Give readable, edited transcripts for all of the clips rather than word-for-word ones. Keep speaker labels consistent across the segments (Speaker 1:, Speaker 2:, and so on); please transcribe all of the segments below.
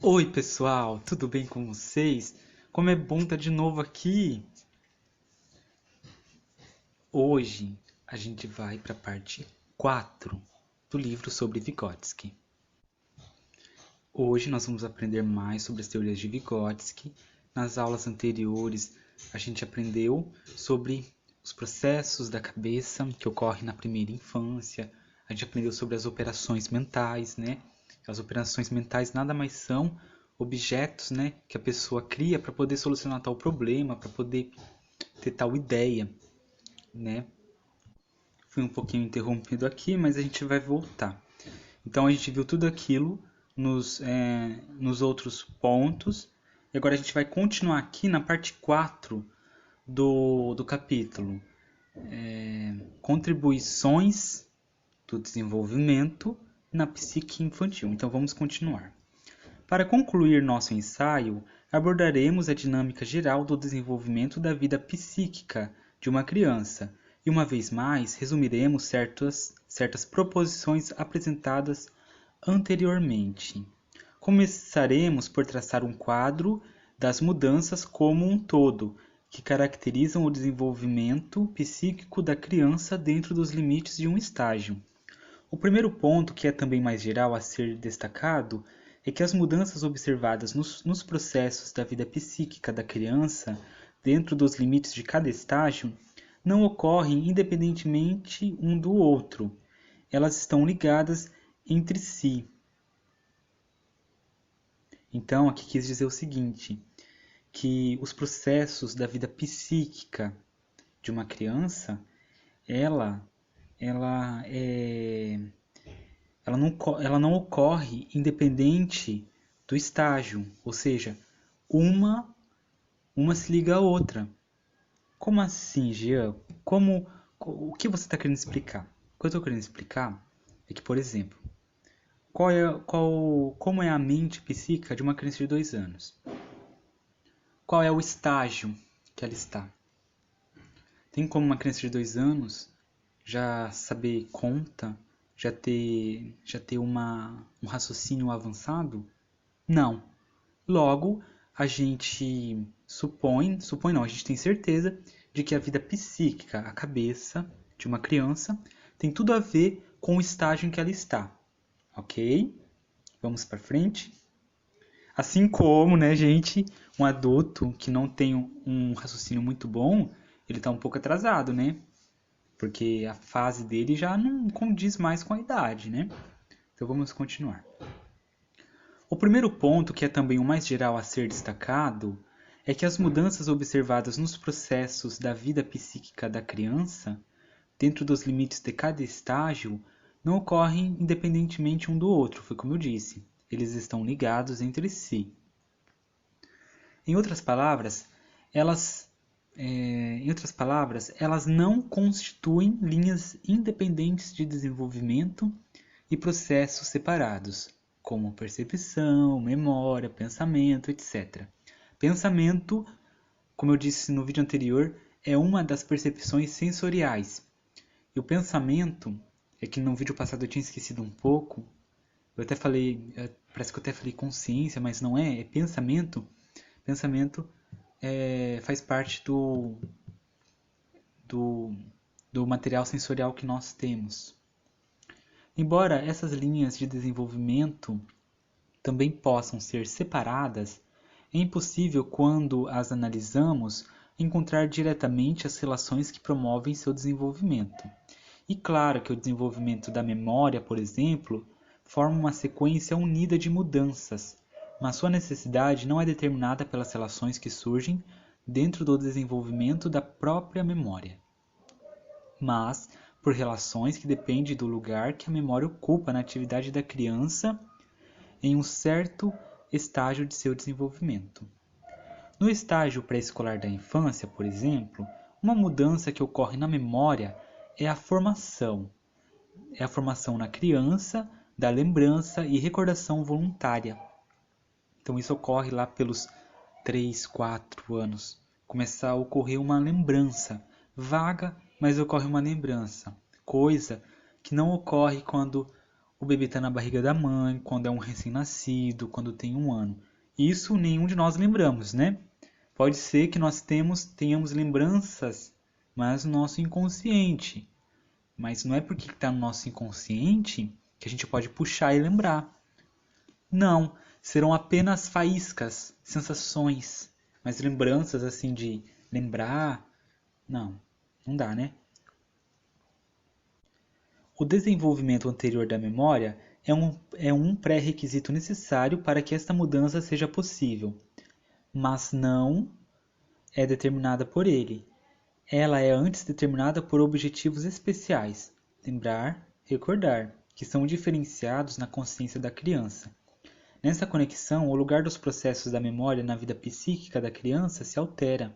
Speaker 1: Oi pessoal, tudo bem com vocês? Como é bom estar de novo aqui! Hoje a gente vai para a parte 4 do livro sobre Vygotsky. Hoje nós vamos aprender mais sobre as teorias de Vygotsky. Nas aulas anteriores a gente aprendeu sobre os processos da cabeça que ocorrem na primeira infância. A gente aprendeu sobre as operações mentais, né? As operações mentais nada mais são objetos, né, que a pessoa cria para poder solucionar tal problema, para poder ter tal ideia, né? Fui um pouquinho interrompido aqui, mas a gente vai voltar. Então a gente viu tudo aquilo nos outros pontos. E agora a gente vai continuar aqui na parte 4 do capítulo. Contribuições do desenvolvimento na psique infantil. Então vamos continuar. Para concluir nosso ensaio, abordaremos a dinâmica geral do desenvolvimento da vida psíquica de uma criança e, uma vez mais, resumiremos certas proposições apresentadas anteriormente. Começaremos por traçar um quadro das mudanças como um todo, que caracterizam o desenvolvimento psíquico da criança dentro dos limites de um estágio. O primeiro ponto, que é também mais geral a ser destacado, é que as mudanças observadas nos processos da vida psíquica da criança, dentro dos limites de cada estágio, não ocorrem independentemente um do outro. Elas estão ligadas entre si. Então, aqui quis dizer o seguinte, que os processos da vida psíquica de uma criança, ela não ocorre independente do estágio, ou seja, uma se liga à outra. Como assim, Jean? O que você está querendo explicar? O que eu estou querendo explicar é que, por exemplo, como é a mente psíquica de uma criança de 2 anos? Qual é o estágio que ela está? Tem como uma criança de 2 anos já saber conta, já ter um raciocínio avançado? Não. Logo, a gente supõe não, a gente tem certeza de que a vida psíquica, a cabeça de uma criança, tem tudo a ver com o estágio em que ela está. Ok? Vamos para frente. Assim como, né, gente, um adulto que não tem um raciocínio muito bom, ele está um pouco atrasado, né? Porque a fase dele já não condiz mais com a idade, né? Então vamos continuar. O primeiro ponto, que é também o mais geral a ser destacado, é que as mudanças observadas nos processos da vida psíquica da criança, dentro dos limites de cada estágio, não ocorrem independentemente um do outro, foi como eu disse. Eles estão ligados entre si. Em outras palavras, elas não constituem linhas independentes de desenvolvimento e processos separados, como percepção, memória, pensamento, etc. Pensamento, como eu disse no vídeo anterior, é uma das percepções sensoriais. E o pensamento, é que no vídeo passado eu tinha esquecido um pouco, eu até falei, parece que eu até falei consciência, mas não é, é pensamento. Pensamento faz parte do, do material sensorial que nós temos. Embora essas linhas de desenvolvimento também possam ser separadas, é impossível, quando as analisamos, encontrar diretamente as relações que promovem seu desenvolvimento. E claro que o desenvolvimento da memória, por exemplo, forma uma sequência unida de mudanças, mas sua necessidade não é determinada pelas relações que surgem dentro do desenvolvimento da própria memória, mas por relações que dependem do lugar que a memória ocupa na atividade da criança em um certo estágio de seu desenvolvimento. No estágio pré-escolar da infância, por exemplo, uma mudança que ocorre na memória é a formação. É a formação na criança da lembrança e recordação voluntária. Então isso ocorre lá pelos 3, 4 anos. Começa a ocorrer uma lembrança vaga, mas ocorre uma lembrança. Coisa que não ocorre quando o bebê está na barriga da mãe, quando é um recém-nascido, quando tem 1 ano. Isso nenhum de nós lembramos, né? Pode ser que nós tenhamos lembranças, mas no nosso inconsciente. Mas não é porque está no nosso inconsciente que a gente pode puxar e lembrar. Não, serão apenas faíscas, sensações, mas lembranças assim de lembrar, não dá, né? O desenvolvimento anterior da memória é um pré-requisito necessário para que esta mudança seja possível, mas não é determinada por ele. Ela é antes determinada por objetivos especiais, lembrar, recordar, que são diferenciados na consciência da criança. Nessa conexão, o lugar dos processos da memória na vida psíquica da criança se altera.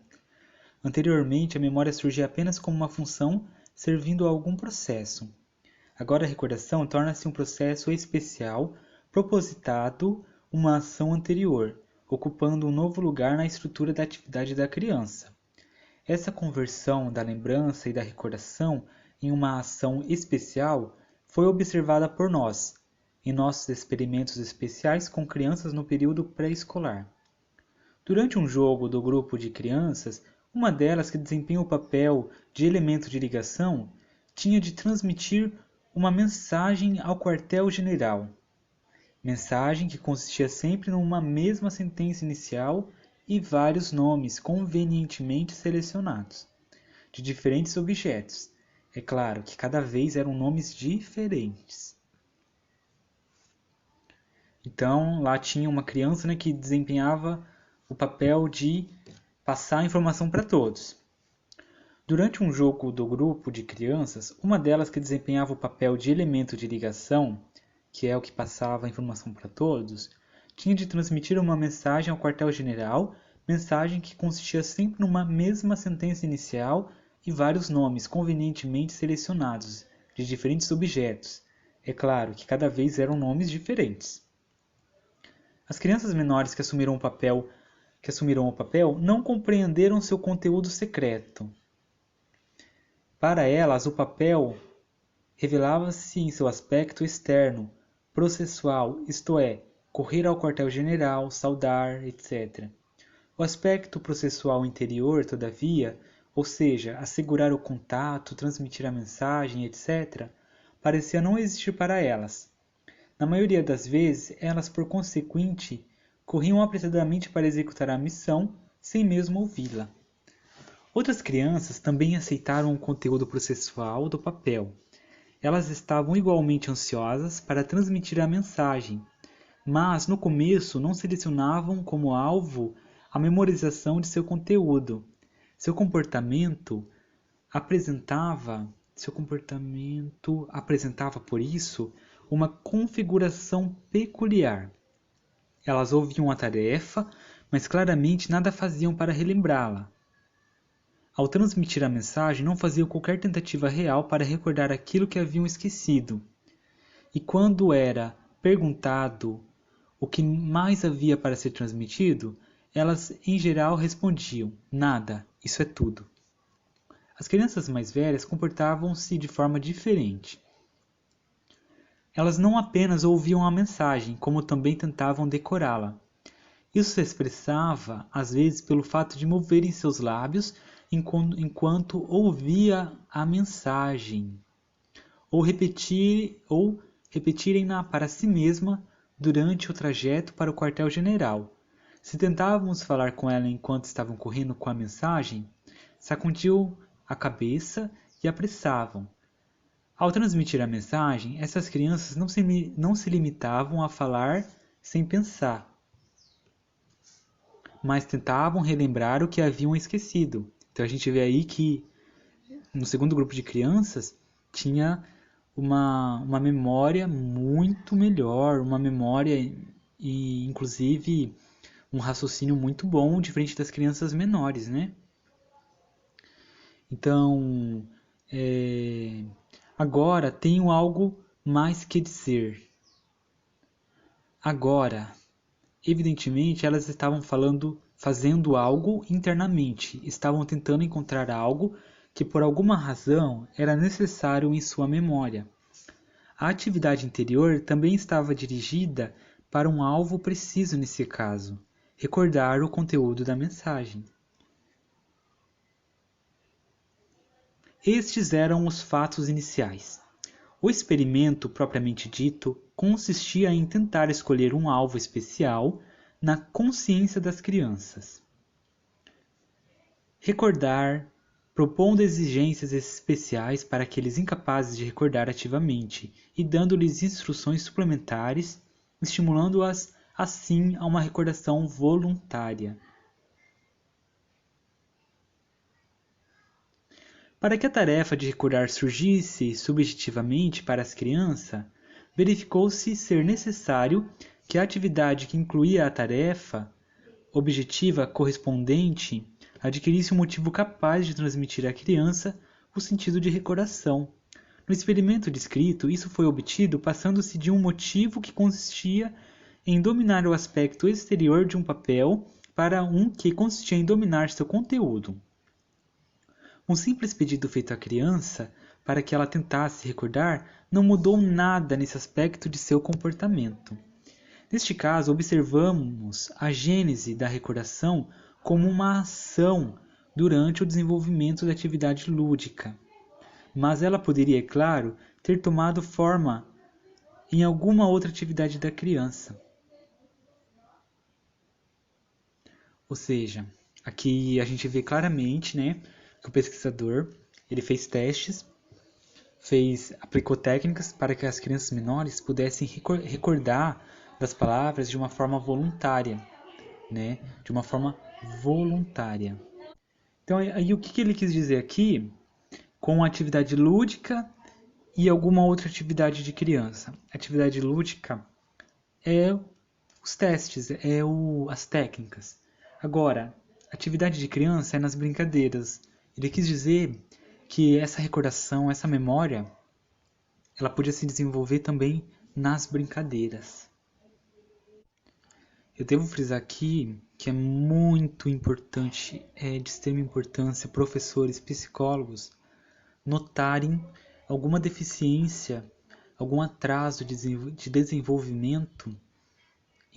Speaker 1: Anteriormente, a memória surgia apenas como uma função servindo a algum processo. Agora a recordação torna-se um processo especial, propositado uma ação anterior, ocupando um novo lugar na estrutura da atividade da criança. Essa conversão da lembrança e da recordação em uma ação especial foi observada por nós, em nossos experimentos especiais com crianças no período pré-escolar. Durante um jogo do grupo de crianças, uma delas que desempenha o papel de elemento de ligação tinha de transmitir uma mensagem ao quartel-general. Mensagem que consistia sempre numa mesma sentença inicial e vários nomes convenientemente selecionados, de diferentes objetos. É claro que cada vez eram nomes diferentes. Então, lá tinha uma criança, né, que desempenhava o papel de passar a informação para todos. Durante um jogo do grupo de crianças, uma delas que desempenhava o papel de elemento de ligação, que é o que passava a informação para todos, tinha de transmitir uma mensagem ao quartel-general, mensagem que consistia sempre numa mesma sentença inicial e vários nomes convenientemente selecionados, de diferentes objetos. É claro que cada vez eram nomes diferentes. As crianças menores que assumiram o papel não compreenderam seu conteúdo secreto. Para elas, o papel revelava-se em seu aspecto externo, processual, isto é, correr ao quartel-general, saudar, etc. O aspecto processual interior, todavia, ou seja, assegurar o contato, transmitir a mensagem, etc., parecia não existir para elas. Na maioria das vezes, elas, por consequente, corriam apressadamente para executar a missão, sem mesmo ouvi-la. Outras crianças também aceitaram o conteúdo processual do papel. Elas estavam igualmente ansiosas para transmitir a mensagem, mas no começo não selecionavam como alvo a memorização de seu conteúdo. Seu comportamento apresentava, por isso, uma configuração peculiar. Elas ouviam a tarefa, mas claramente nada faziam para relembrá-la. Ao transmitir a mensagem, não faziam qualquer tentativa real para recordar aquilo que haviam esquecido. E quando era perguntado o que mais havia para ser transmitido, elas em geral respondiam: nada, isso é tudo. As crianças mais velhas comportavam-se de forma diferente. Elas não apenas ouviam a mensagem, como também tentavam decorá-la. Isso se expressava, às vezes, pelo fato de moverem seus lábios enquanto ouvia a mensagem, ou repetirem-na para si mesma durante o trajeto para o quartel-general. Se tentávamos falar com ela enquanto estavam correndo com a mensagem, sacudiam a cabeça e apressavam. Ao transmitir a mensagem, essas crianças não se limitavam a falar sem pensar, mas tentavam relembrar o que haviam esquecido. Então a gente vê aí que no segundo grupo de crianças tinha uma memória muito melhor, uma memória e inclusive um raciocínio muito bom, diferente das crianças menores, né? Então, agora tenho algo mais que dizer. Agora, evidentemente, elas estavam fazendo algo internamente, estavam tentando encontrar algo que por alguma razão era necessário em sua memória. A atividade interior também estava dirigida para um alvo preciso nesse caso: recordar o conteúdo da mensagem. Estes eram os fatos iniciais. O experimento propriamente dito consistia em tentar escolher um alvo especial na consciência das crianças. Recordar, propondo exigências especiais para aqueles incapazes de recordar ativamente e dando-lhes instruções suplementares, estimulando-as assim a uma recordação voluntária. Para que a tarefa de recordar surgisse subjetivamente para as crianças, verificou-se ser necessário que a atividade que incluía a tarefa objetiva correspondente adquirisse um motivo capaz de transmitir à criança o sentido de recordação. No experimento descrito, isso foi obtido passando-se de um motivo que consistia em dominar o aspecto exterior de um papel para um que consistia em dominar seu conteúdo. Um simples pedido feito à criança para que ela tentasse recordar não mudou nada nesse aspecto de seu comportamento. Neste caso, observamos a gênese da recordação como uma ação durante o desenvolvimento da atividade lúdica. Mas ela poderia, é claro, ter tomado forma em alguma outra atividade da criança. Ou seja, aqui a gente vê claramente, né, que o pesquisador ele fez testes, aplicou técnicas para que as crianças menores pudessem recordar das palavras de uma forma voluntária, né, de uma forma voluntária. Então, aí o que ele quis dizer aqui com atividade lúdica e alguma outra atividade de criança? Atividade lúdica é os testes, as técnicas. Agora, atividade de criança é nas brincadeiras. Ele quis dizer que essa recordação, essa memória, ela podia se desenvolver também nas brincadeiras. Eu devo frisar aqui que é muito importante, de extrema importância, professores, psicólogos, notarem alguma deficiência, algum atraso de desenvolvimento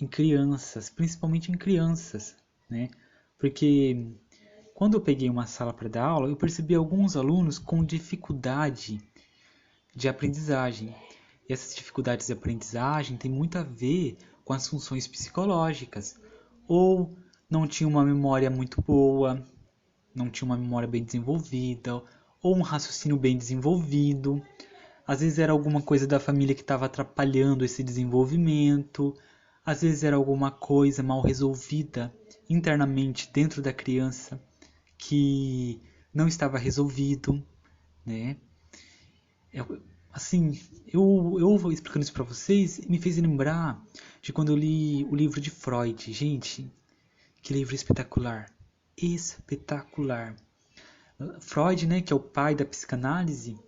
Speaker 1: em crianças, principalmente em crianças, né? Porque quando eu peguei uma sala para dar aula, eu percebi alguns alunos com dificuldade de aprendizagem. E essas dificuldades de aprendizagem têm muito a ver com as funções psicológicas. Ou não tinha uma memória muito boa, não tinha uma memória bem desenvolvida, ou um raciocínio bem desenvolvido. Às vezes era alguma coisa da família que estava atrapalhando esse desenvolvimento. Às vezes era alguma coisa mal resolvida internamente dentro da criança que não estava resolvido, né? Assim, eu explicando isso para vocês me fez lembrar de quando eu li o livro de Freud. Gente, que livro espetacular! Espetacular! Freud, né, que é o pai da psicanálise,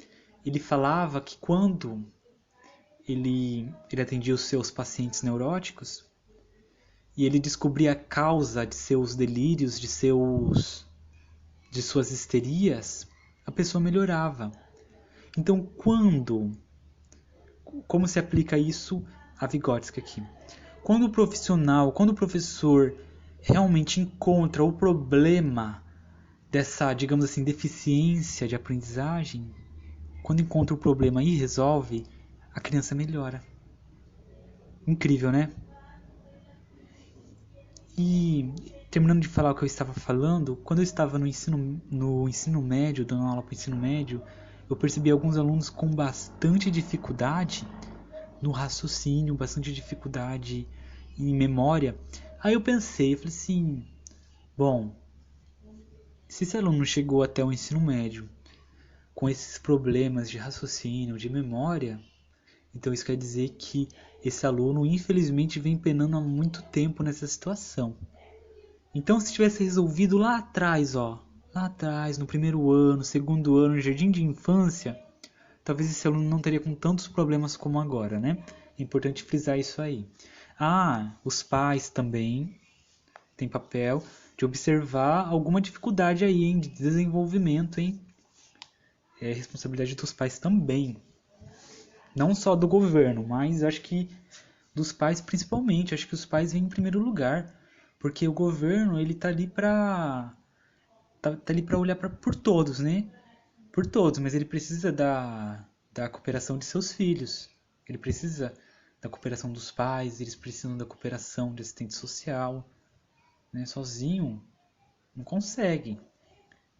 Speaker 1: ele falava que quando ele atendia os seus pacientes neuróticos e ele descobria a causa de seus delírios, de suas histerias, a pessoa melhorava. Então, como se aplica isso a Vygotsky aqui? Quando o professor realmente encontra o problema dessa, digamos assim, deficiência de aprendizagem, quando encontra o problema e resolve, a criança melhora. Incrível, né? E terminando de falar o que eu estava falando, quando eu estava no ensino médio, dando aula para o ensino médio, eu percebi alguns alunos com bastante dificuldade no raciocínio, bastante dificuldade em memória. Aí eu falei assim, bom, se esse aluno chegou até o ensino médio com esses problemas de raciocínio, de memória, então isso quer dizer que esse aluno infelizmente vem penando há muito tempo nessa situação. Então se tivesse resolvido lá atrás, no primeiro ano, segundo ano, no jardim de infância, talvez esse aluno não teria com tantos problemas como agora, né? É importante frisar isso aí. Os pais também têm papel de observar alguma dificuldade aí, de desenvolvimento, hein? É responsabilidade dos pais também. Não só do governo, mas acho que dos pais principalmente. Acho que os pais vêm em primeiro lugar, porque o governo ele tá ali tá ali para olhar por todos, né? Por todos, mas ele precisa da cooperação de seus filhos. Ele precisa da cooperação dos pais, eles precisam da cooperação de assistente social, né? Sozinho não consegue.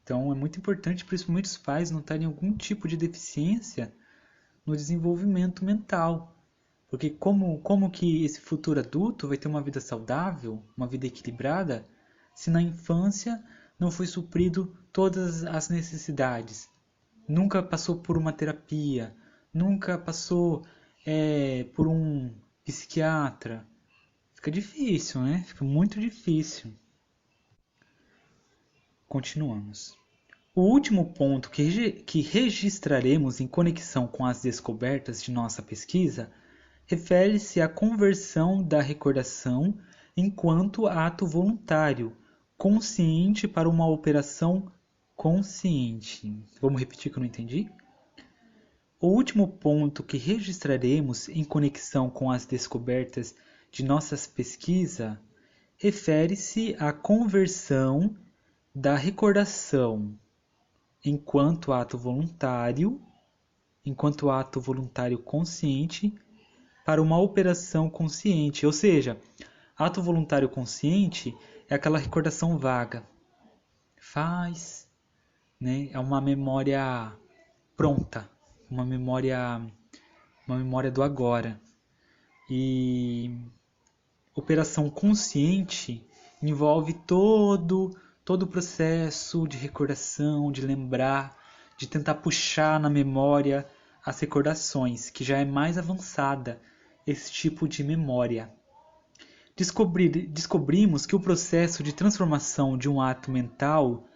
Speaker 1: Então é muito importante, principalmente os pais, notarem algum tipo de deficiência no desenvolvimento mental. Porque como que esse futuro adulto vai ter uma vida saudável, uma vida equilibrada, se na infância não foi suprido todas as necessidades? Nunca passou por uma terapia, nunca passou por um psiquiatra. Fica difícil, né? Fica muito difícil. Continuamos. O último ponto que registraremos em conexão com as descobertas de nossa pesquisa refere-se à conversão da recordação enquanto ato voluntário, consciente para uma operação consciente. Vamos repetir que eu não entendi? O último ponto que registraremos em conexão com as descobertas de nossas pesquisas refere-se à conversão da recordação enquanto ato voluntário consciente para uma operação consciente. Ou seja, ato voluntário consciente é aquela recordação vaga. Faz, né? É uma memória pronta, uma memória do agora. E operação consciente envolve todo o processo de recordação, de lembrar, de tentar puxar na memória as recordações, que já é mais avançada esse tipo de memória. Descobrimos que o processo de transformação de um ato mental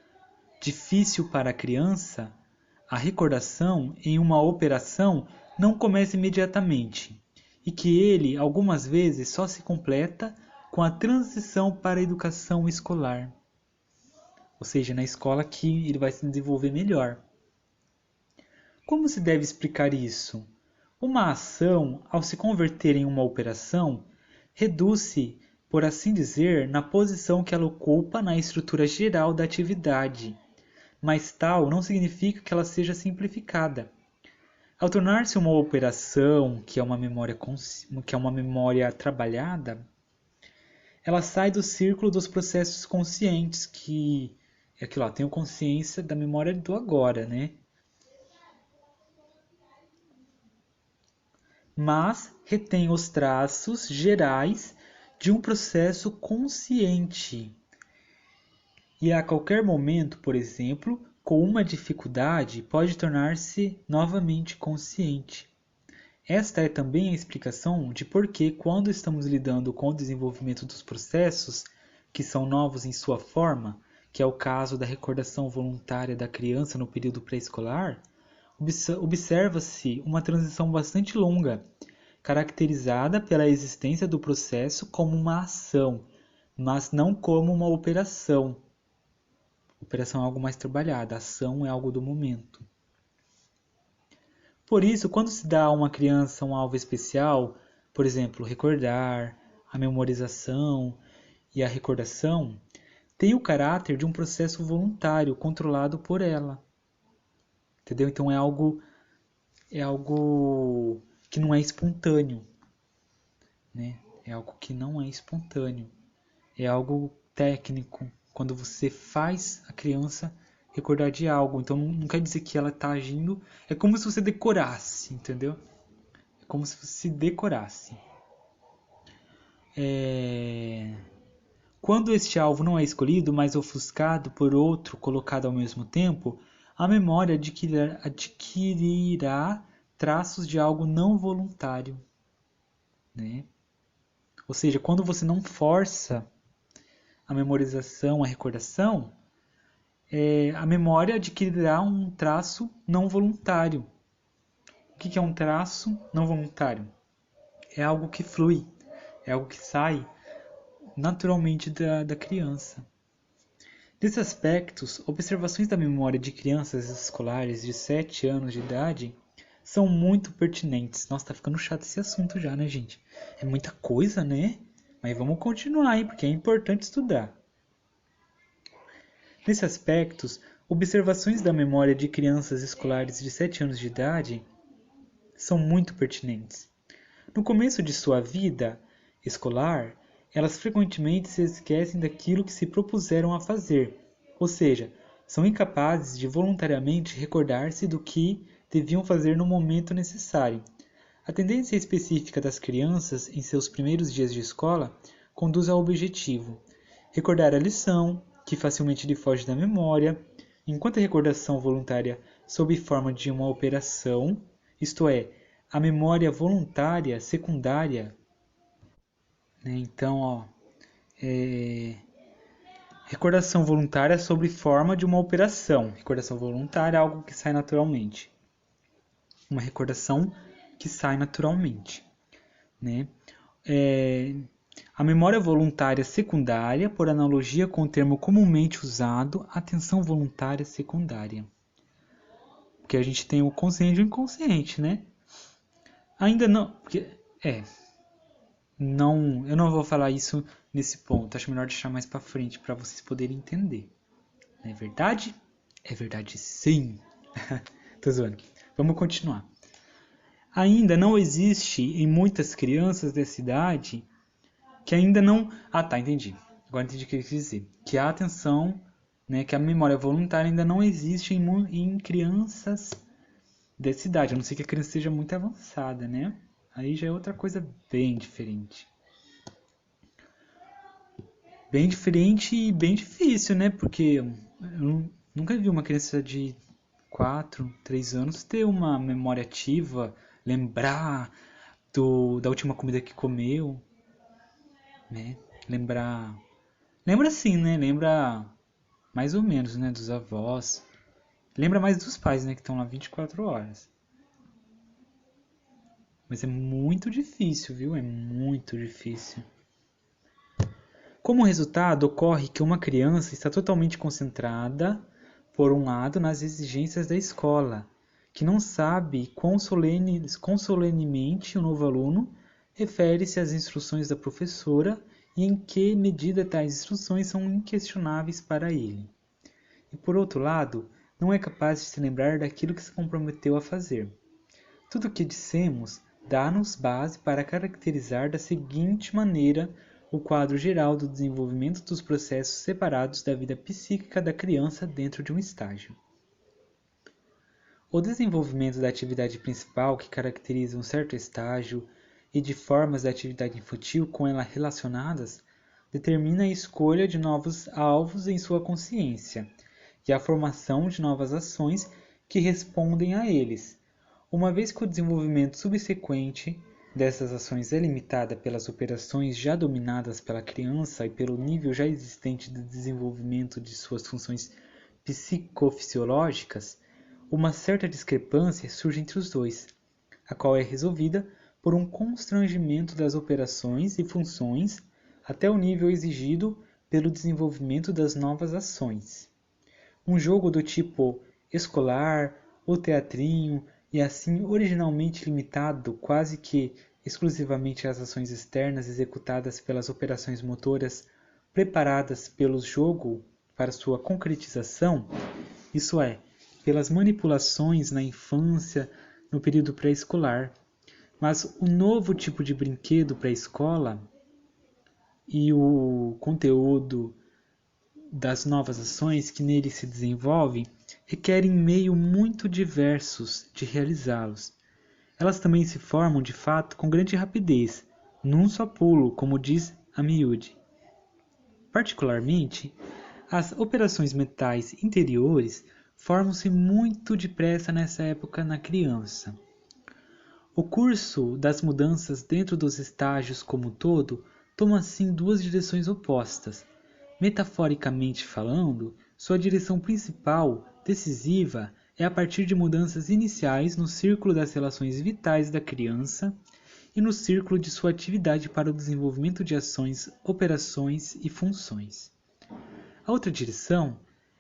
Speaker 1: difícil para a criança, a recordação, em uma operação, não começa imediatamente, e que ele, algumas vezes, só se completa com a transição para a educação escolar. Ou seja, na escola que ele vai se desenvolver melhor. Como se deve explicar isso? Uma ação, ao se converter em uma operação, reduz-se, por assim dizer, na posição que ela ocupa na estrutura geral da atividade, mas tal não significa que ela seja simplificada. Ao tornar-se uma operação, que é uma memória trabalhada, ela sai do círculo dos processos conscientes, que é aquilo, ó, tenho consciência da memória do agora, né? Mas retém os traços gerais de um processo consciente. E a qualquer momento, por exemplo, com uma dificuldade, pode tornar-se novamente consciente. Esta é também a explicação de por que, quando estamos lidando com o desenvolvimento dos processos, que são novos em sua forma, que é o caso da recordação voluntária da criança no período pré-escolar, observa-se uma transição bastante longa, caracterizada pela existência do processo como uma ação, mas não como uma operação. Operação é algo mais trabalhado, ação é algo do momento. Por isso, quando se dá a uma criança um alvo especial, por exemplo, recordar, a memorização e a recordação, tem o caráter de um processo voluntário controlado por ela. Entendeu? Então é algo que não é espontâneo, né? É algo que não é espontâneo. É algo técnico, quando você faz a criança recordar de algo. Então não quer dizer que ela está agindo. É como se você decorasse, entendeu? É como se você decorasse. Quando este alvo não é escolhido, mas ofuscado por outro colocado ao mesmo tempo, a memória adquirirá traços de algo não voluntário, né? Ou seja, quando você não força a memorização, a recordação, a memória adquirirá um traço não voluntário. O que é um traço não voluntário? É algo que flui, é algo que sai naturalmente da criança. Nesses aspectos, observações da memória de crianças escolares de 7 anos de idade são muito pertinentes. Nossa, tá ficando chato esse assunto já, né, gente? É muita coisa, né? Mas vamos continuar aí, porque é importante estudar. Nesse aspecto, observações da memória de crianças escolares de 7 anos de idade são muito pertinentes. No começo de sua vida escolar, elas frequentemente se esquecem daquilo que se propuseram a fazer, ou seja, são incapazes de voluntariamente recordar-se do que deviam fazer no momento necessário. A tendência específica das crianças em seus primeiros dias de escola conduz ao objetivo: recordar a lição, que facilmente lhe foge da memória, enquanto a recordação voluntária sob forma de uma operação, isto é, a memória voluntária secundária, né? Então, recordação voluntária sob forma de uma operação. Recordação voluntária é algo que sai naturalmente. Uma recordação que sai naturalmente, né? A memória voluntária secundária, por analogia com o termo comumente usado, atenção voluntária secundária. Porque a gente tem o consciente e o inconsciente, né? Ainda não... Não, eu não vou falar isso nesse ponto. Acho melhor deixar mais para frente para vocês poderem entender. Não é verdade? É verdade, sim. Tô zoando. Vamos continuar. Ainda não existe em muitas crianças dessa idade que ainda não... Ah, tá, entendi. Agora entendi o que ele quis dizer. Que a atenção, né, que a memória voluntária ainda não existe em crianças dessa idade. A não ser que a criança seja muito avançada, né? Aí já é outra coisa bem diferente. Bem diferente e bem difícil, né? Porque eu nunca vi uma criança de 4, 3 anos ter uma memória ativa, lembrar da última comida que comeu, né? Lembra sim, né? Lembra mais ou menos, né? Dos avós. Lembra mais dos pais, né? Que estão lá 24 horas. Mas é muito difícil, viu? É muito difícil. Como resultado, ocorre que uma criança está totalmente concentrada, por um lado, nas exigências da escola, que não sabe quão solenemente o novo aluno refere-se às instruções da professora e em que medida tais instruções são inquestionáveis para ele. E, por outro lado, não é capaz de se lembrar daquilo que se comprometeu a fazer. Tudo o que dissemos dá-nos base para caracterizar da seguinte maneira o quadro geral do desenvolvimento dos processos separados da vida psíquica da criança dentro de um estágio. O desenvolvimento da atividade principal, que caracteriza um certo estágio, e de formas da atividade infantil com ela relacionadas, determina a escolha de novos alvos em sua consciência e a formação de novas ações que respondem a eles. Uma vez que o desenvolvimento subsequente dessas ações é limitada pelas operações já dominadas pela criança e pelo nível já existente de desenvolvimento de suas funções psicofisiológicas, uma certa discrepância surge entre os dois, a qual é resolvida por um constrangimento das operações e funções até o nível exigido pelo desenvolvimento das novas ações. Um jogo do tipo escolar ou teatrinho e assim originalmente limitado quase que exclusivamente às ações externas executadas pelas operações motoras preparadas pelo jogo para sua concretização, isso é, pelas manipulações na infância, no período pré-escolar. Mas o novo tipo de brinquedo pré-escola e o conteúdo das novas ações que nele se desenvolvem requerem meios muito diversos de realizá-los. Elas também se formam de fato com grande rapidez, num só pulo, como diz a miúde. Particularmente, as operações mentais interiores formam-se muito depressa nessa época na criança. O curso das mudanças dentro dos estágios como um todo toma assim duas direções opostas. Metaforicamente falando, sua direção principal, decisiva, é a partir de mudanças iniciais no círculo das relações vitais da criança e no círculo de sua atividade para o desenvolvimento de ações, operações e funções. A outra direção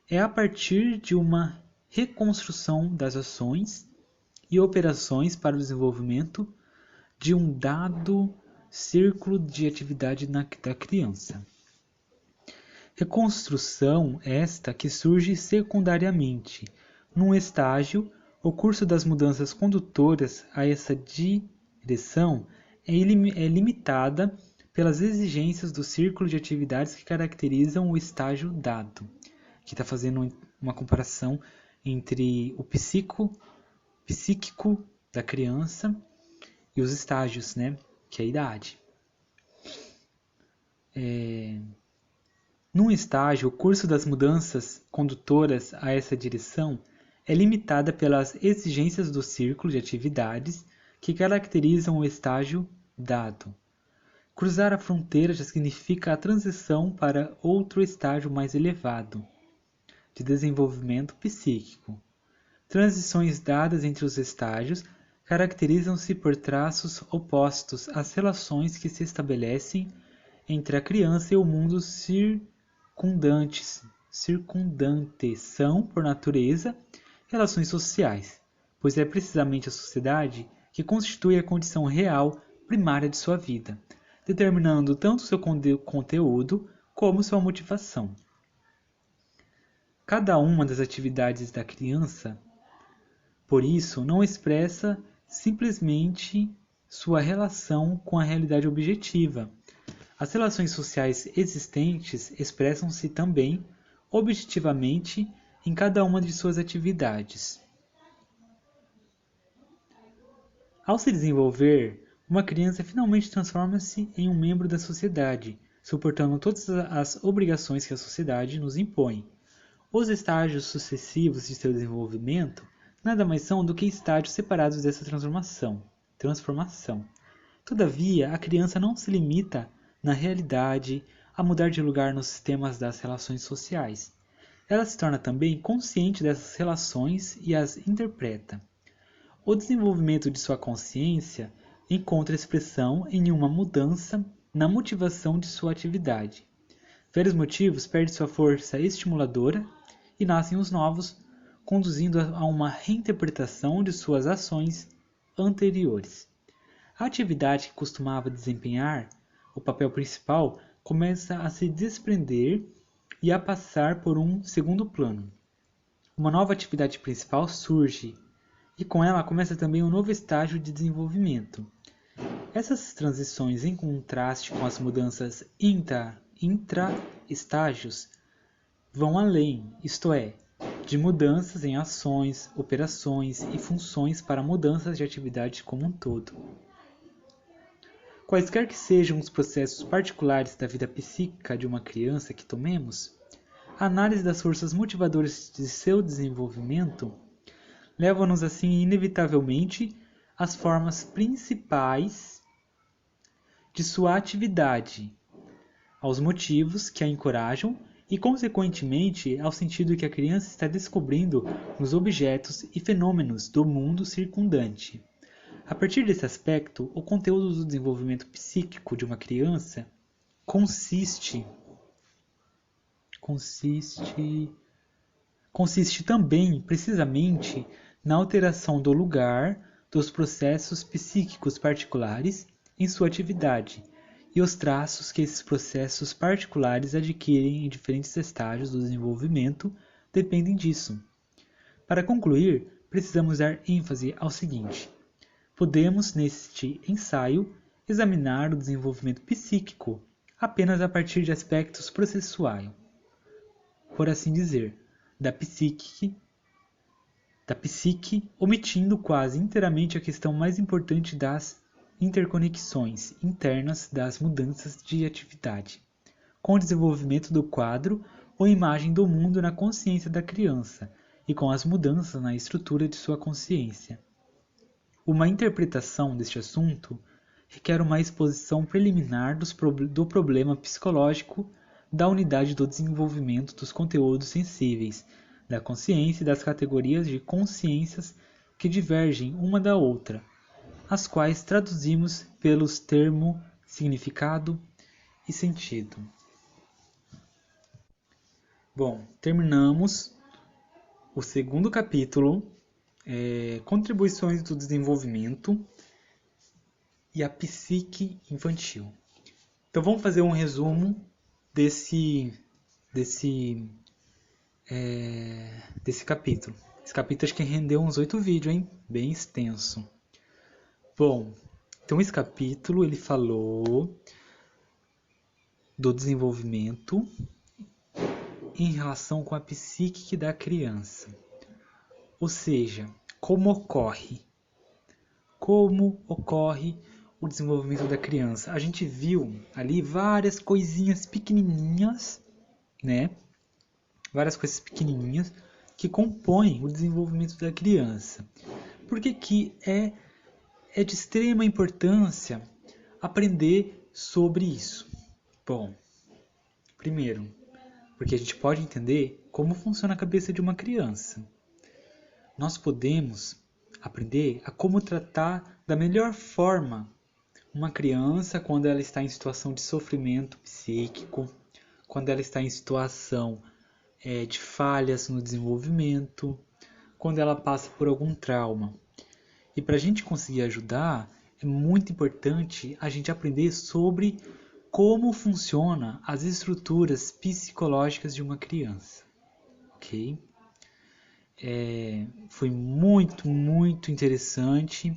Speaker 1: é a partir de uma reconstrução das ações e operações para o desenvolvimento de um dado círculo de atividade da criança. Reconstrução esta que surge secundariamente, num estágio, o curso das mudanças condutoras a essa direção é limitada pelas exigências do círculo de atividades que caracterizam o estágio dado. Aqui está fazendo uma comparação entre o psíquico da criança e os estágios, né, que é a idade. Num estágio, o curso das mudanças condutoras a essa direção é limitada pelas exigências do círculo de atividades que caracterizam o estágio dado. Cruzar a fronteira já significa a transição para outro estágio mais elevado de desenvolvimento psíquico. Transições dadas entre os estágios caracterizam-se por traços opostos às relações que se estabelecem entre a criança e o mundo circundantes. São, por natureza, relações sociais, pois é precisamente a sociedade que constitui a condição real primária de sua vida, determinando tanto seu conteúdo como sua motivação. Cada uma das atividades da criança, por isso, não expressa simplesmente sua relação com a realidade objetiva. As relações sociais existentes expressam-se também objetivamente em cada uma de suas atividades. Ao se desenvolver, uma criança finalmente transforma-se em um membro da sociedade, suportando todas as obrigações que a sociedade nos impõe. Os estágios sucessivos de seu desenvolvimento nada mais são do que estágios separados dessa transformação. Todavia, a criança não se limita, na realidade, a mudar de lugar nos sistemas das relações sociais. Ela se torna também consciente dessas relações e as interpreta. O desenvolvimento de sua consciência encontra expressão em uma mudança na motivação de sua atividade. Velhos motivos perdem sua força estimuladora e nascem os novos, conduzindo a uma reinterpretação de suas ações anteriores. A atividade que costumava desempenhar o papel principal começa a se desprender e a passar por um segundo plano. Uma nova atividade principal surge, e com ela começa também um novo estágio de desenvolvimento. Essas transições, em contraste com as mudanças intra-estágios, vão além, isto é, de mudanças em ações, operações e funções para mudanças de atividade como um todo. Quaisquer que sejam os processos particulares da vida psíquica de uma criança que tomemos, a análise das forças motivadoras de seu desenvolvimento leva-nos assim inevitavelmente às formas principais de sua atividade, aos motivos que a encorajam e, consequentemente, ao sentido que a criança está descobrindo nos objetos e fenômenos do mundo circundante. A partir desse aspecto, o conteúdo do desenvolvimento psíquico de uma criança consiste também, precisamente, na alteração do lugar dos processos psíquicos particulares em sua atividade e os traços que esses processos particulares adquirem em diferentes estágios do desenvolvimento dependem disso. Para concluir, precisamos dar ênfase ao seguinte: podemos, neste ensaio, examinar o desenvolvimento psíquico apenas a partir de aspectos processuais, por assim dizer, da psique, omitindo quase inteiramente a questão mais importante das interconexões internas das mudanças de atividade, com o desenvolvimento do quadro ou imagem do mundo na consciência da criança e com as mudanças na estrutura de sua consciência. Uma interpretação deste assunto requer uma exposição preliminar do problema psicológico da unidade do desenvolvimento dos conteúdos sensíveis, da consciência e das categorias de consciências que divergem uma da outra, as quais traduzimos pelos termos significado e sentido. Bom, terminamos o segundo capítulo. contribuições do desenvolvimento e a psique infantil. Então vamos fazer um resumo desse capítulo. Esse capítulo acho que rendeu uns 8 vídeos, hein? Bem extenso. Bom, então esse capítulo ele falou do desenvolvimento em relação com a psique da criança. Ou seja, como ocorre o desenvolvimento da criança. A gente viu ali várias coisinhas pequenininhas, né? Várias coisas pequenininhas que compõem o desenvolvimento da criança. Por que é de extrema importância aprender sobre isso? Bom, primeiro, porque a gente pode entender como funciona a cabeça de uma criança. Nós podemos aprender a como tratar da melhor forma uma criança quando ela está em situação de sofrimento psíquico, quando ela está em situação de falhas no desenvolvimento, quando ela passa por algum trauma. E para a gente conseguir ajudar, é muito importante a gente aprender sobre como funcionam as estruturas psicológicas de uma criança. Ok? Foi muito interessante.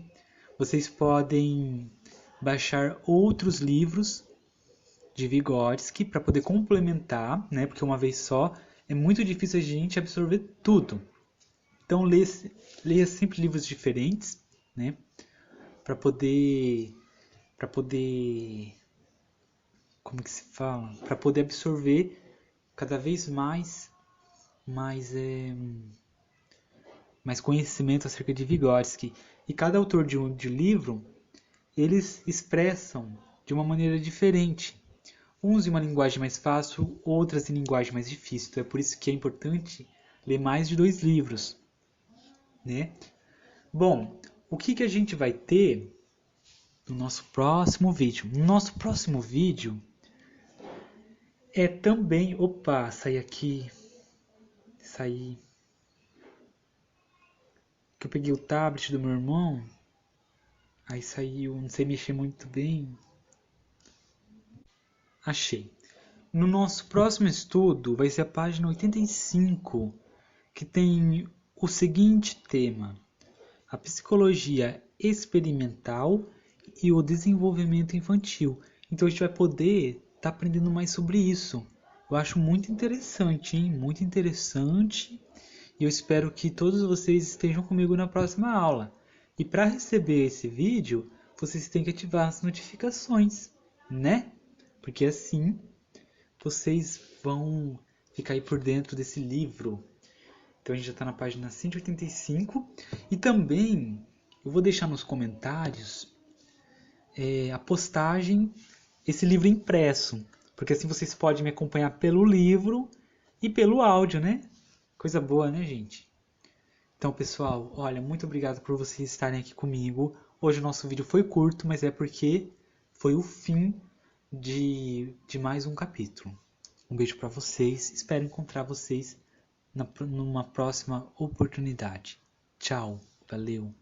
Speaker 1: Vocês podem baixar outros livros de Vygotsky para poder complementar, né? Porque uma vez só é muito difícil a gente absorver tudo. Então leia sempre livros diferentes, né? Para poder como que se fala? Para poder absorver cada vez mais conhecimento acerca de Vygotsky. E cada autor de livro, eles expressam de uma maneira diferente. Uns em uma linguagem mais fácil, outras em linguagem mais difícil. Então é por isso que é importante ler mais de 2 livros, né? Bom, o que a gente vai ter no nosso próximo vídeo? No nosso próximo vídeo é também... Opa, saí aqui. Que eu peguei o tablet do meu irmão. Aí saiu, não sei mexer muito bem. Achei. No nosso próximo estudo vai ser a página 85, que tem o seguinte tema: a psicologia experimental e o desenvolvimento infantil. Então a gente vai poder estar aprendendo mais sobre isso. Eu acho muito interessante, hein? Muito interessante. E eu espero que todos vocês estejam comigo na próxima aula. E para receber esse vídeo, vocês têm que ativar as notificações, né? Porque assim vocês vão ficar aí por dentro desse livro. Então a gente já está na página 185. E também eu vou deixar nos comentários a postagem, esse livro impresso. Porque assim vocês podem me acompanhar pelo livro e pelo áudio, né? Coisa boa, né, gente? Então, pessoal, olha, muito obrigado por vocês estarem aqui comigo. Hoje o nosso vídeo foi curto, mas é porque foi o fim de mais um capítulo. Um beijo para vocês. Espero encontrar vocês numa próxima oportunidade. Tchau. Valeu.